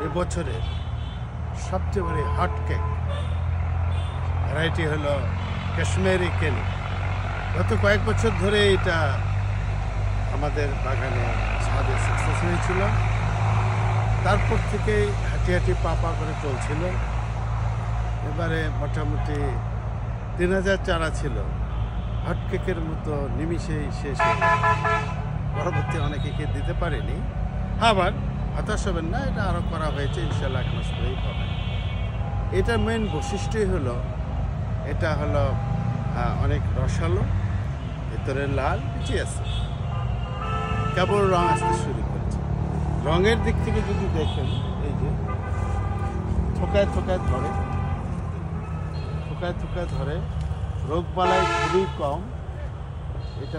এবছরের সবচেয়ে বড় হট কেক ভ্যারাইটি হলো কাশ্মীরি কেন। গত কয়েক বছর ধরে এটা আমাদের বাগানে ছাদে সাকসেস হয়েছিল। তারপর থেকে হাঁটি হাঁটি পা পা করে চলছিল। এবারে মোটামুটি 3000 চারা ছিল, হট কেকের মতো নিমিষেই শেষ হয়ে গেল। পরবর্তী অনেকে দিতে পারেনি। আবার হতাশ হবেন না, এটা আরও করা হয়েছে, ইনশাল্লাহ 1 মাস পরেই পাবেন। এটার মেন বৈশিষ্ট্যই হলো এটা হলো অনেক রসালো, ভেতরে লাল, পিছিয়ে আছে, কেবল রং আসতে শুরু করেছে। রঙের দিক থেকে যদি দেখেন, এই যে থোকায় থোকায় ধরে, থোকায় থোকায় ধরে, রোগবালাই খুবই কম, এটা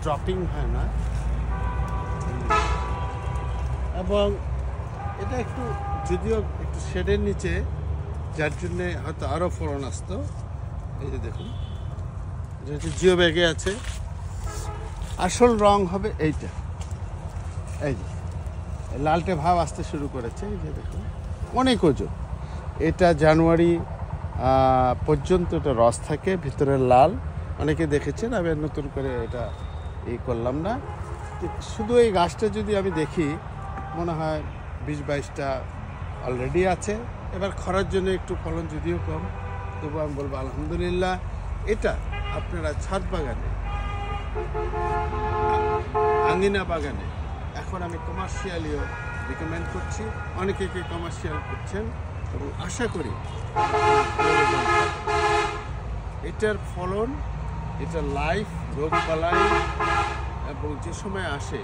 ড্রপিং হয় না, এবং এটা একটু যদিও একটু শেডের নিচে, যার জন্যে হয়তো আরও ফলন আসতো। এই যে দেখুন, যেহেতু জিও ব্যাগে আছে, আসল রং হবে এইটা। এই যে লালটে ভাব আসতে শুরু করেছে, এই যে দেখুন অনেক ওজন। এটা জানুয়ারি পর্যন্ত এটা রস থাকে, ভিতরে লাল। অনেকে দেখেছেন, আমি নতুন করে এটা করলাম না। শুধু এই গাছটা যদি আমি দেখি, মনে হয় 20-22টা অলরেডি আছে। এবার খরার জন্য একটু ফলন যদিও কম, তবু আমি বলবো আলহামদুলিল্লাহ। এটা আপনারা ছাদ বাগানে, আঙ্গিনা বাগানে, এখন আমি কমার্শিয়ালিও রিকমেন্ড করছি, অনেকে কমার্শিয়াল করছেন, এবং আশা করি এটার ফলন, এটা লাইফ, রোগবালাই এবং যে সময় আসে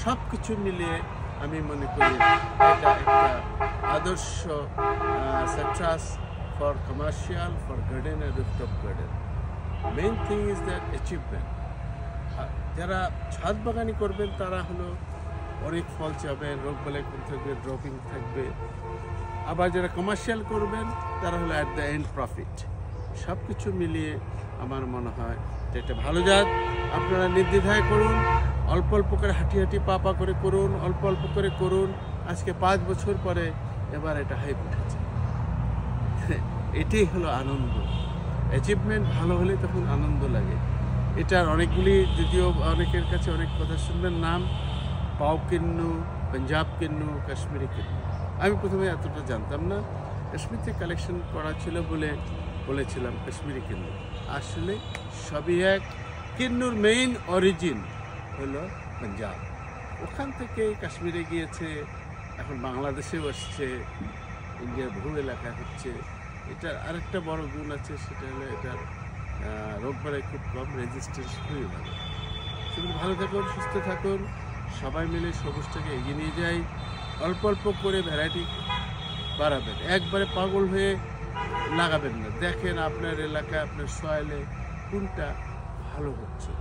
সব কিছু মিলিয়ে আমি মনে করি এটা একটা আদর্শ citrus for commercial, for garden আর rooftop garden. Main thing is that achievement. যারা ছাদ বাগানি করবেন তারা হলো অনেক ফল চাবেন, রোগবালাই কম থাকবে, ড্রপিং থাকবে। আবার যারা কমার্শিয়াল করবেন তারা হলো অ্যাট দ্য এন্ড প্রফিট। সব কিছু মিলিয়ে আমার মনে হয় যে এটা ভালো জাত। আপনারা নির্দ্বিধায় করুন, অল্প অল্প করে হাঁটি হাঁটি পা পা করে করুন, অল্প অল্প করে করুন। আজকে 5 বছর পরে এবার এটা হাইপ উঠেছে। এটাই হলো আনন্দ। অ্যাচিভমেন্ট ভালো হলে তখন আনন্দ লাগে। এটার অনেকগুলি, যদিও অনেকের কাছে অনেক কথা শুনবেন নাম, পাও কিন্নু, পাঞ্জাব কিন্নু, কাশ্মীরি কিন্নু। আমি প্রথমে এতটা জানতাম না, কাশ্মীর থেকে কালেকশন করা ছিল বলে বলেছিলাম কাশ্মীরি কিন্নু। আসলে সবই এক। কিন্নুর মেইন অরিজিন হলো পাঞ্জাব, ওখান থেকে কাশ্মীরে গিয়েছে, এখন বাংলাদেশেও আসছে, ইন্ডিয়ার বহু এলাকা হচ্ছে। এটার আরেকটা বড় গুণ আছে, সেটা হলো এটার রোগবালাই খুব কম, রেজিস্ট্যান্স খুবই ভালো। সেগুলো ভালো থাকুন, সুস্থ থাকুন, সবাই মিলে সবুজটাকে এগিয়ে নিয়ে যাই। অল্প অল্প করে ভ্যারাইটি বাড়াবেন, একবারে পাগল হয়ে লাগাবেন না। দেখেন আপনার এলাকায়, আপনার সয়েলে কোনটা ভালো হচ্ছে,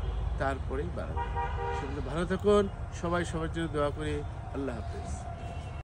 তারপরেই বাড়াবেন। সেগুলো ভালো থাকুন, সবাই সবার জন্য দোয়া করি। আল্লাহ হাফেজ।